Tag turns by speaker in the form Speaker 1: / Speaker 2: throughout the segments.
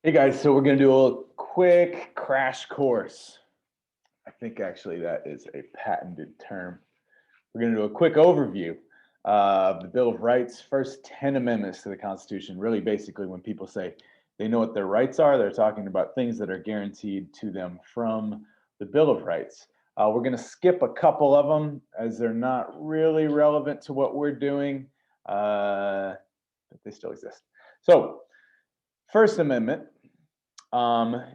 Speaker 1: Hey guys, so we're going to do a quick crash course. I think actually that is a patented term. We're going to do a quick overview of the Bill of Rights, first 10 amendments to the Constitution. Really, basically, when people say they know what their rights are, they're talking about things that are guaranteed to them from the Bill of Rights. We're going to skip a couple of them as they're not really relevant to what we're doing, but they still exist. So, First Amendment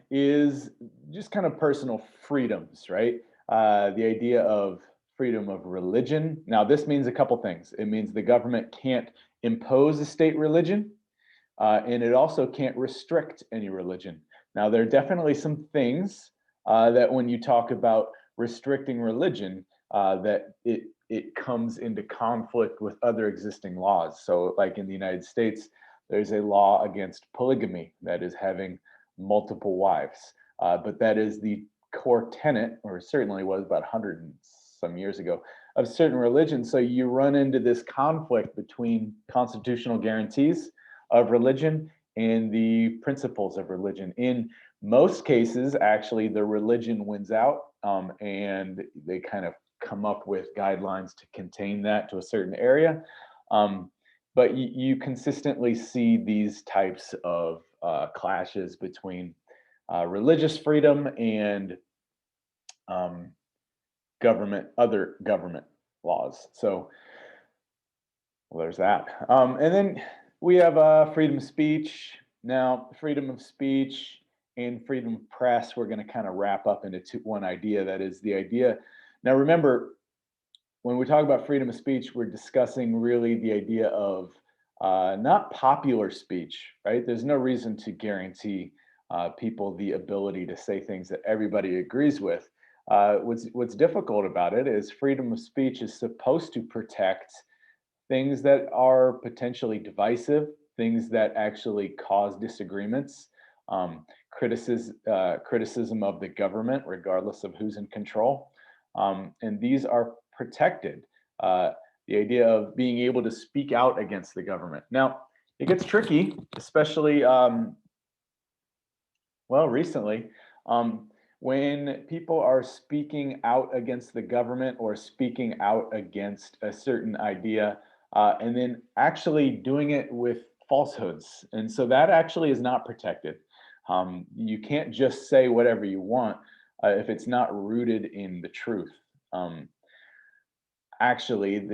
Speaker 1: is just kind of personal freedoms, right? The idea of freedom of religion. Now, this means a couple things. It means the government can't impose a state religion, and it also can't restrict any religion. Now, there are definitely some things that when you talk about restricting religion, that it comes into conflict with other existing laws. So, like in the United States, there's a law against polygamy, that is having multiple wives. But that is the core tenet, or certainly was about 100 and some years ago, of certain religions. So you run into this conflict between constitutional guarantees of religion and the principles of religion. In most cases, actually, the religion wins out, and they kind of come up with guidelines to contain that to a certain area. But you consistently see these types of clashes between religious freedom and um, other government laws. So well, there's that. And then we have freedom of speech. Now, freedom of speech and freedom of press, we're going to kind of wrap up into one idea. That is the idea. Now, remember, when we talk about freedom of speech, we're discussing really the idea of not popular speech, right? There's no reason to guarantee people the ability to say things that everybody agrees with. What's difficult about it is freedom of speech is supposed to protect things that are potentially divisive, things that actually cause disagreements, criticism of the government, regardless of who's in control. And these are protected. The idea of being able to speak out against the government. Now, it gets tricky, especially, recently, when people are speaking out against the government or speaking out against a certain idea, and then actually doing it with falsehoods. And so that actually is not protected. You can't just say whatever you want if it's not rooted in the truth. Actually,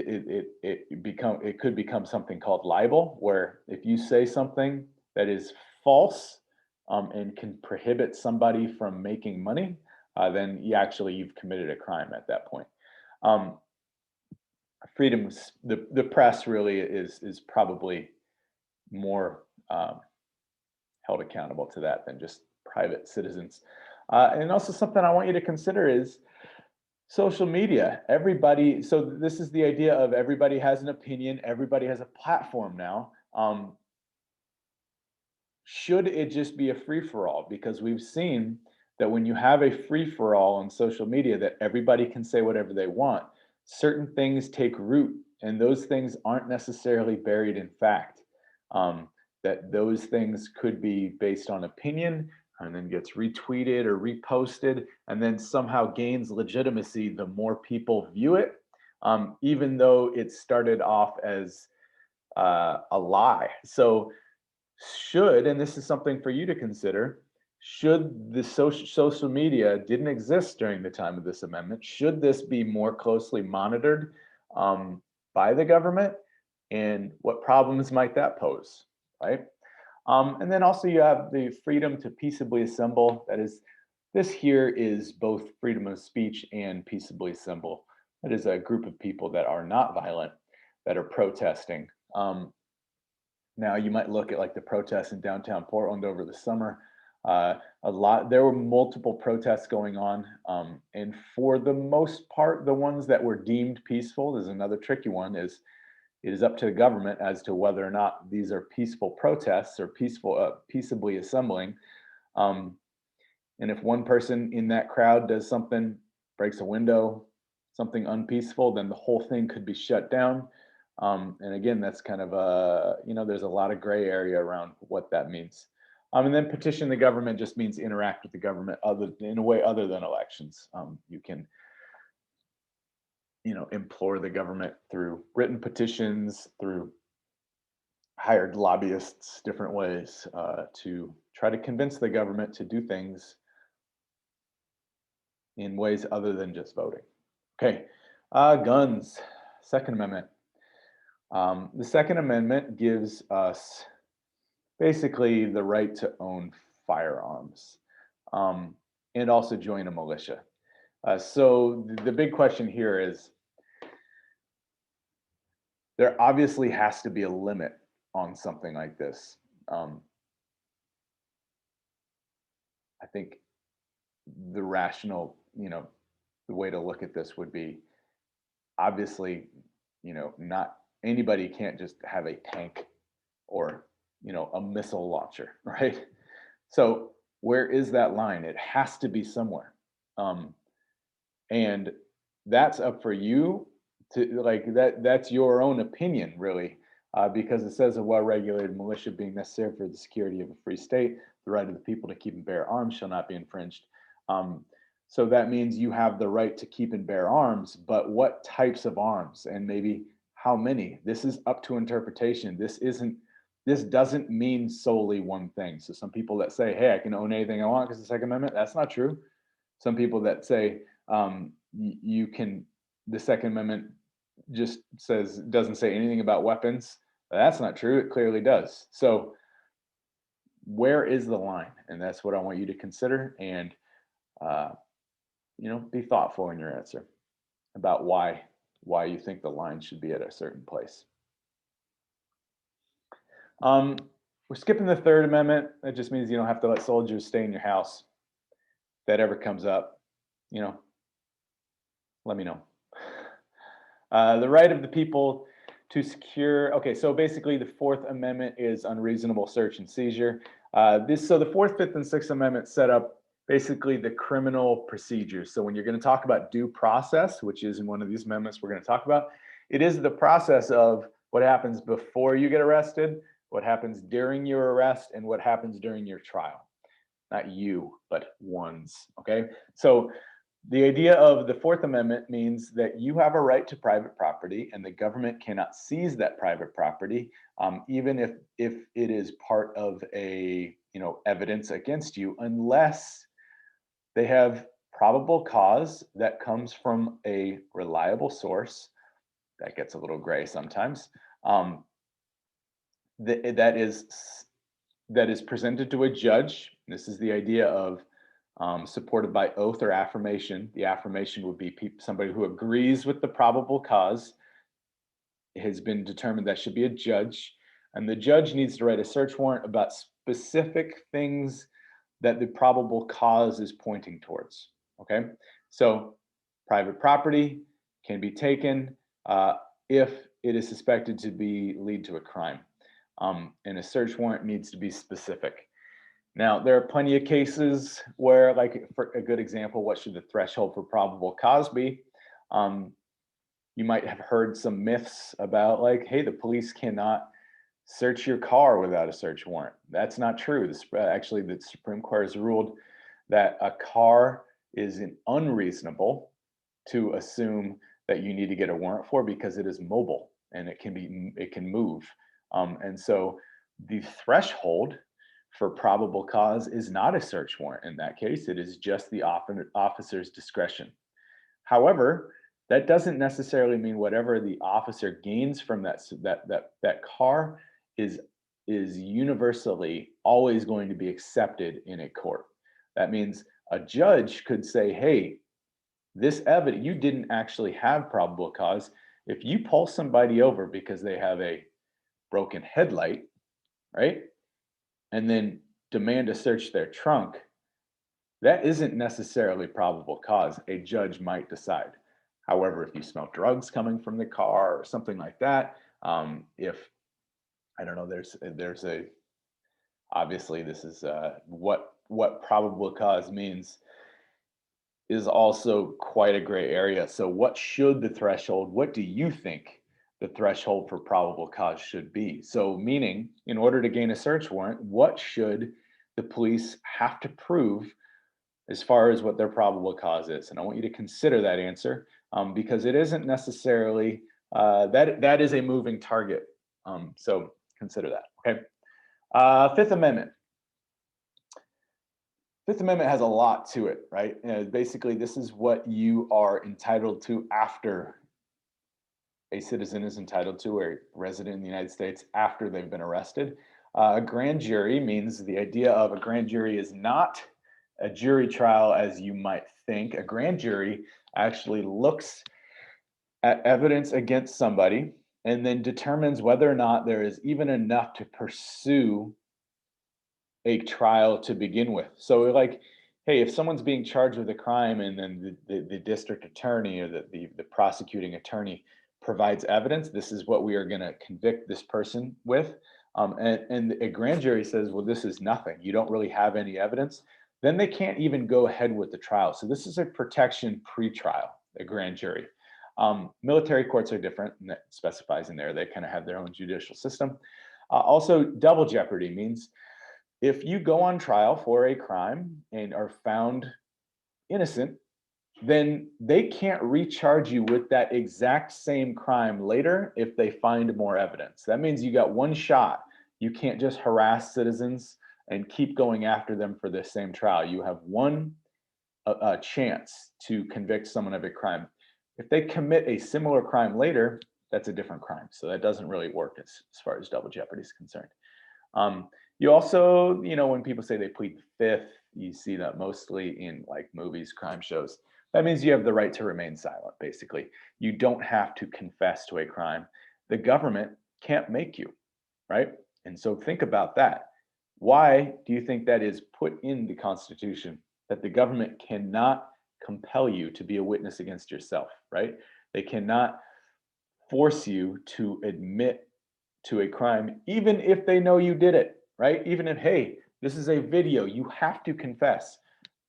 Speaker 1: it could become something called libel, where if you say something that is false, and can prohibit somebody from making money, then you've committed a crime at that point. Um, the press really is probably more held accountable to that than just private citizens. And also something I want you to consider is social media. Everybody, so this is the idea of everybody has an opinion, everybody has a platform now. Should it just be a free for all? Because we've seen that when you have a free for all on social media, that everybody can say whatever they want, certain things take root, and those things aren't necessarily buried in fact. That those things could be based on opinion and then gets retweeted or reposted and then somehow gains legitimacy the more people view it, even though it started off as a lie. So, and this is something for you to consider, should the social media didn't exist during the time of this amendment, should this be more closely monitored by the government, and what problems might that pose, right? And then also you have the freedom to peaceably assemble. That is, this here is both freedom of speech and peaceably assemble. That is a group of people that are not violent, that are protesting. Now you might look at like the protests in downtown Portland over the summer. There were multiple protests going on, and for the most part, the ones that were deemed peaceful. There's another tricky one: is it is up to the government as to whether or not these are peaceful protests or peaceably assembling. Um, and if one person in that crowd does something, breaks a window, something unpeaceful, then the whole thing could be shut down. And again, that's kind of there's a lot of gray area around what that means. And then petition the government just means interact with the government in a way other than elections. You can, implore the government through written petitions, through hired lobbyists, different ways to try to convince the government to do things in ways other than just voting. Okay, guns, Second Amendment. The Second Amendment gives us basically the right to own firearms and also join a militia. So the big question here is there obviously has to be a limit on something like this. I think the rational, the way to look at this would be obviously, not anybody can't just have a tank or, a missile launcher, right? So where is that line? It has to be somewhere. And that's up for you to like that's your own opinion, really, because it says a well-regulated militia being necessary for the security of a free state, the right of the people to keep and bear arms shall not be infringed. So that means you have the right to keep and bear arms, but what types of arms and maybe how many? This is up to interpretation. This doesn't mean solely one thing. So some people that say, hey, I can own anything I want because the Second Amendment, that's not true. Some people that say you can, the Second Amendment just doesn't say anything about weapons. That's not true. It clearly does. So where is the line? And that's what I want you to consider and, be thoughtful in your answer about why you think the line should be at a certain place. We're skipping the Third Amendment. That just means you don't have to let soldiers stay in your house. If that ever comes up, let me know. The right of the people to secure. Okay, so basically the Fourth Amendment is unreasonable search and seizure. So the Fourth, Fifth, and Sixth Amendment set up basically the criminal procedures. So when you're going to talk about due process, which is in one of these amendments we're going to talk about, it is the process of what happens before you get arrested, what happens during your arrest, and what happens during your trial. Not you, but ones, okay? So the idea of the Fourth Amendment means that you have a right to private property and the government cannot seize that private property, even if it is part of a, evidence against you, unless they have probable cause that comes from a reliable source. That gets a little gray sometimes. That is presented to a judge. This is the idea of supported by oath or affirmation. The affirmation would be somebody who agrees with the probable cause. It has been determined that should be a judge, and the judge needs to write a search warrant about specific things that the probable cause is pointing towards. Okay, so private property can be taken if it is suspected to lead to a crime, and a search warrant needs to be specific. Now, there are plenty of cases where, like for a good example, what should the threshold for probable cause be? You might have heard some myths about like, hey, the police cannot search your car without a search warrant. That's not true. Actually, the Supreme Court has ruled that a car is unreasonable to assume that you need to get a warrant for because it is mobile and it can move. And so the threshold for probable cause is not a search warrant in that case. It is just the officer's discretion. However, that doesn't necessarily mean whatever the officer gains from that car is universally always going to be accepted in a court. That means a judge could say, hey, this evidence, you didn't actually have probable cause. If you pull somebody over because they have a broken headlight, right, and then demand to search their trunk, that isn't necessarily probable cause. A judge might decide. However, if you smell drugs coming from the car or something like that, if I don't know, there's a obviously this is what probable cause means is also quite a gray area. So what should the threshold, what do you think the threshold for probable cause should be? So meaning, in order to gain a search warrant, what should the police have to prove as far as what their probable cause is. And I want you to consider that answer because it isn't necessarily that is a moving target. So consider that. Okay. Fifth Amendment. Fifth Amendment has a lot to it, right? Basically, this is what you are entitled to after a citizen is entitled to, or a resident in the United States after they've been arrested. A grand jury means the idea of a grand jury is not a jury trial as you might think. A grand jury actually looks at evidence against somebody and then determines whether or not there is even enough to pursue a trial to begin with. So like, hey, if someone's being charged with a crime and then the district attorney or the prosecuting attorney provides evidence, this is what we are going to convict this person with. And a grand jury says, well, this is nothing. You don't really have any evidence. Then they can't even go ahead with the trial. So this is a protection pre-trial, a grand jury. Military courts are different, and that specifies in there. They kind of have their own judicial system. Also, double jeopardy means if you go on trial for a crime and are found innocent, then they can't recharge you with that exact same crime later if they find more evidence. That means you got one shot. You can't just harass citizens and keep going after them for the same trial. You have one chance to convict someone of a crime. If they commit a similar crime later, that's a different crime. So that doesn't really work as far as double jeopardy is concerned. You also, when people say they plead the fifth, you see that mostly in like movies, crime shows. That means you have the right to remain silent, basically. You don't have to confess to a crime. The government can't make you, right? And so think about that. Why do you think that is put in the Constitution, that the government cannot compel you to be a witness against yourself, right? They cannot force you to admit to a crime, even if they know you did it, right? Even if, hey, this is a video, you have to confess.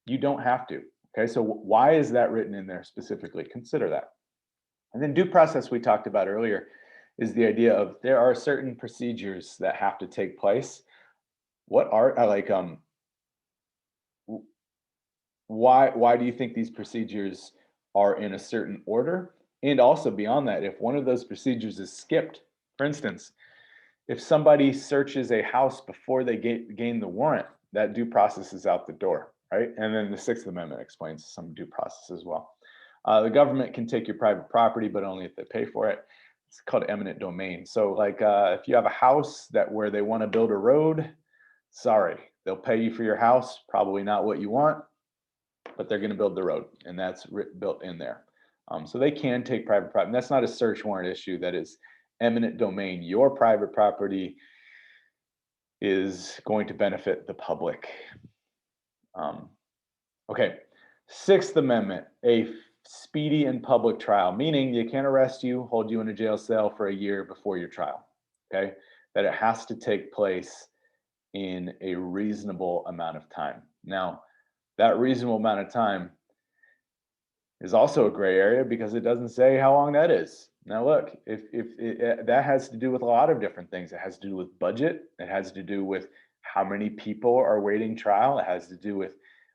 Speaker 1: You don't have to. Okay, so why is that written in there specifically? Consider that. And then due process we talked about earlier is the idea of there are certain procedures that have to take place. What are why do you think these procedures are in a certain order? And also beyond that, if one of those procedures is skipped, for instance, if somebody searches a house before they gain the warrant, that due process is out the door, right? And then the Sixth Amendment explains some due process as well. The government can take your private property, but only if they pay for it. It's called eminent domain. So like if you have a house where they want to build a road, sorry, they'll pay you for your house, probably not what you want, but they're going to build the road, and that's built in there. So they can take private property. That's not a search warrant issue. That is eminent domain. Your private property is going to benefit the public. Okay, Sixth Amendment, a speedy and public trial, meaning you can't arrest you, hold you in a jail cell for a year before your trial. Okay, that it has to take place in a reasonable amount of time. Now, that reasonable amount of time is also a gray area because it doesn't say how long that is. Now, look, if that has to do with a lot of different things. It has to do with budget. It has to do with how many people are waiting trial. It has to do with,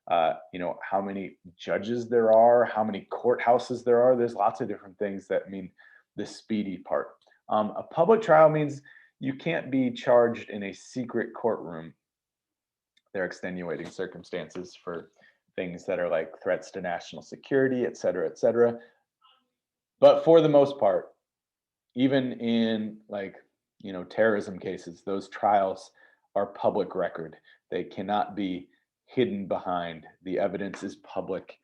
Speaker 1: how many judges there are, how many courthouses there are. There's lots of different things that mean the speedy part. A public trial means you can't be charged in a secret courtroom. There are extenuating circumstances for things that are like threats to national security, et cetera, et cetera. But for the most part, even in terrorism cases, those trials are public record. They cannot be hidden behind. The evidence is public.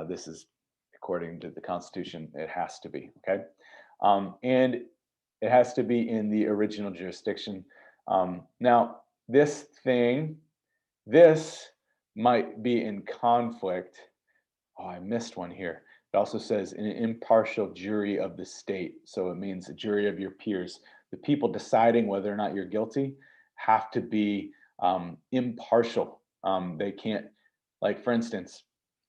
Speaker 1: This is according to the Constitution, it has to be, okay? And it has to be in the original jurisdiction. Now, this might be in conflict. Oh, I missed one here. It also says an impartial jury of the state. So it means a jury of your peers. The people deciding whether or not you're guilty have to be impartial. They can't, like for instance,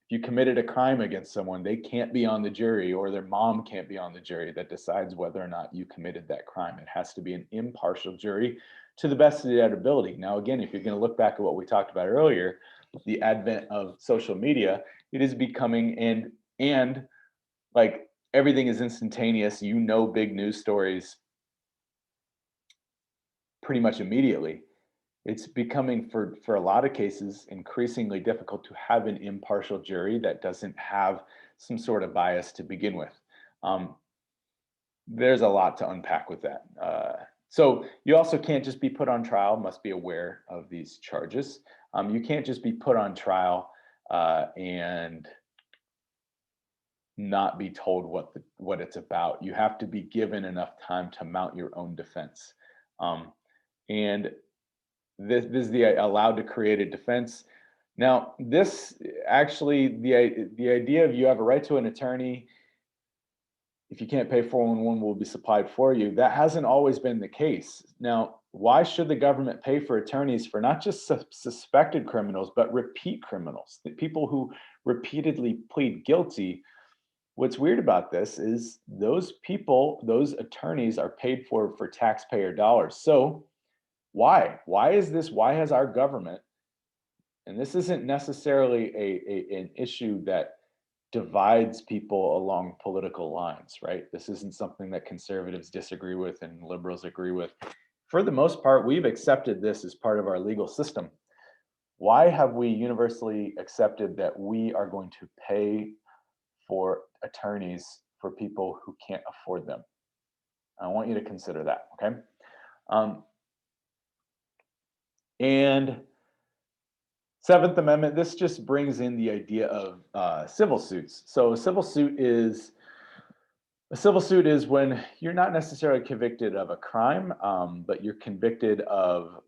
Speaker 1: if you committed a crime against someone, they can't be on the jury, or their mom can't be on the jury that decides whether or not you committed that crime. It has to be an impartial jury to the best of their ability. Now, again, if you're going to look back at what we talked about earlier, the advent of social media, it is becoming and like everything is instantaneous. You know, big news stories pretty much immediately. It's becoming for a lot of cases increasingly difficult to have an impartial jury that doesn't have some sort of bias to begin with. Um, there's a lot to unpack with that. So you also can't just be put on trial, must be aware of these charges. You can't just be put on trial and not be told what it's about. You have to be given enough time to mount your own defense. And this is the allowed to create a defense. Now, this actually the idea of you have a right to an attorney. If you can't pay 411 will be supplied for you. That hasn't always been the case. Now, why should the government pay for attorneys for not just suspected criminals, but repeat criminals, the people who repeatedly plead guilty? What's weird about this is those people, those attorneys are paid for taxpayer dollars. So why? Why is this? Why has our government, and this isn't necessarily an issue that divides people along political lines, right? This isn't something that conservatives disagree with and liberals agree with. For the most part, we've accepted this as part of our legal system. Why have we universally accepted that we are going to pay for attorneys for people who can't afford them? I want you to consider that, okay? And Seventh Amendment, this just brings in the idea of civil suits. So a civil suit is when you're not necessarily convicted of a crime, but you're convicted of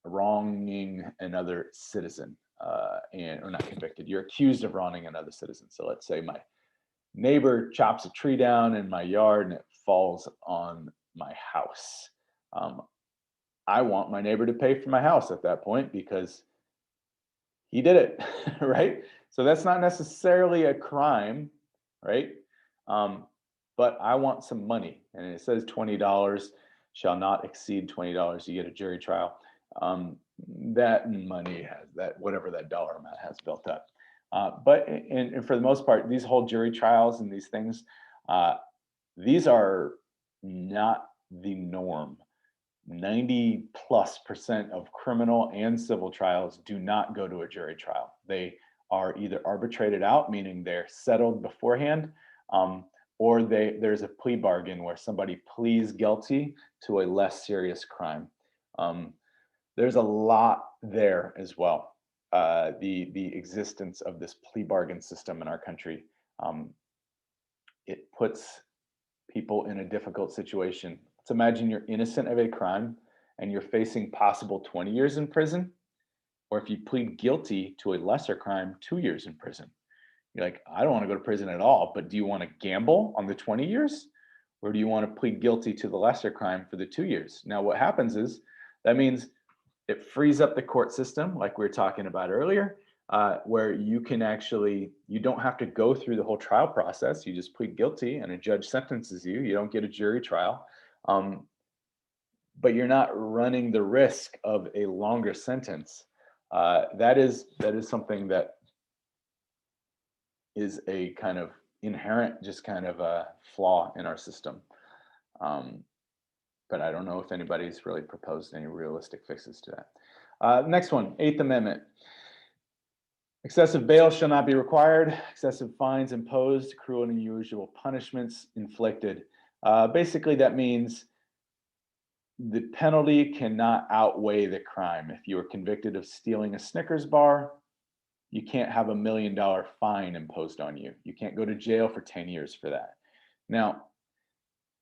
Speaker 1: wronging another citizen, or not convicted. You're accused of wronging another citizen. So let's say my neighbor chops a tree down in my yard and it falls on my house. I want my neighbor to pay for my house at that point because he did it, right? So that's not necessarily a crime, right? But I want some money, and it says $20 shall not exceed $20. You get a jury trial. That money has that whatever that dollar amount has built up. And for the most part, these whole jury trials and these things, these are not the norm. 90+% of criminal and civil trials do not go to a jury trial. They are either arbitrated out, meaning they're settled beforehand, or there's a plea bargain where somebody pleads guilty to a less serious crime. There's a lot there as well. The existence of this plea bargain system in our country, it puts people in a difficult situation. Let's imagine you're innocent of a crime and you're facing possible 20 years in prison, or if you plead guilty to a lesser crime, 2 years in prison. You're like, I don't want to go to prison at all, but do you want to gamble on the 20 years? Or do you want to plead guilty to the lesser crime for the 2 years? Now, what happens is that means it frees up the court system, like we were talking about earlier, where you don't have to go through the whole trial process. You just plead guilty and a judge sentences you. You don't get a jury trial. But you're not running the risk of a longer sentence. That is something that is a kind of inherent, just kind of a flaw in our system. But I don't know if anybody's really proposed any realistic fixes to that. Next one, Eighth Amendment. Excessive bail shall not be required. Excessive fines imposed, cruel and unusual punishments inflicted. Basically, that means the penalty cannot outweigh the crime. If you are convicted of stealing a Snickers bar, you can't have $1 million fine imposed on you. You can't go to jail for 10 years for that. Now,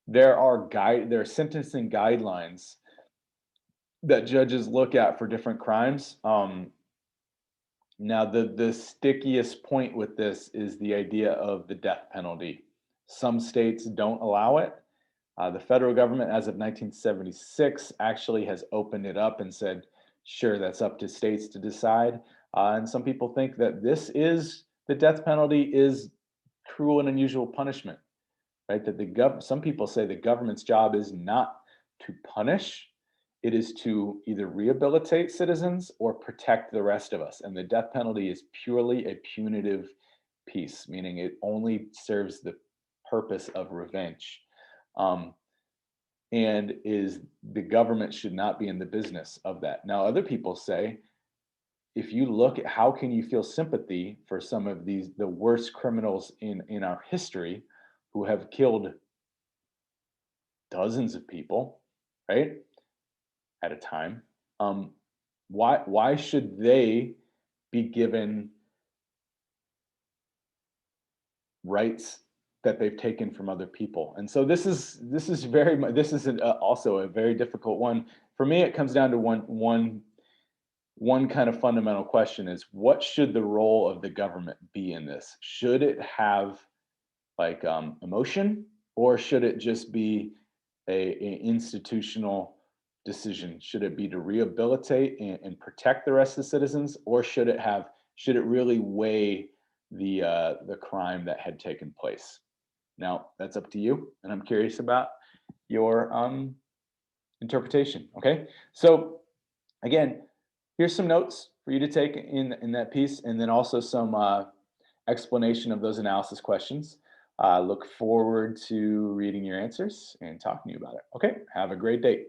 Speaker 1: there are sentencing guidelines that judges look at for different crimes. Now, the stickiest point with this is the idea of the death penalty. Some states don't allow it. The federal government, as of 1976, actually has opened it up and said, sure, that's up to states to decide. And some people think that the death penalty is cruel and unusual punishment, right? That some people say the government's job is not to punish, it is to either rehabilitate citizens or protect the rest of us. And the death penalty is purely a punitive piece, meaning it only serves the purpose of revenge. Um, and is the government should not be in the business of that. Now, other people say, if you look at how can you feel sympathy for some of these the worst criminals in our history who have killed dozens of people, right, at a time, um, why should they be given rights that they've taken from other people? And so this is very this is also a very difficult one for me. It comes down to one kind of fundamental question: is what should the role of the government be in this? Should it have like emotion, or should it just be a institutional decision? Should it be to rehabilitate and protect the rest of the citizens, or should it really weigh the crime that had taken place? Now that's up to you, and I'm curious about your interpretation. Okay, so again, here's some notes for you to take in that piece, and then also some explanation of those analysis questions. Look forward to reading your answers and talking to you about it. Okay, have a great day.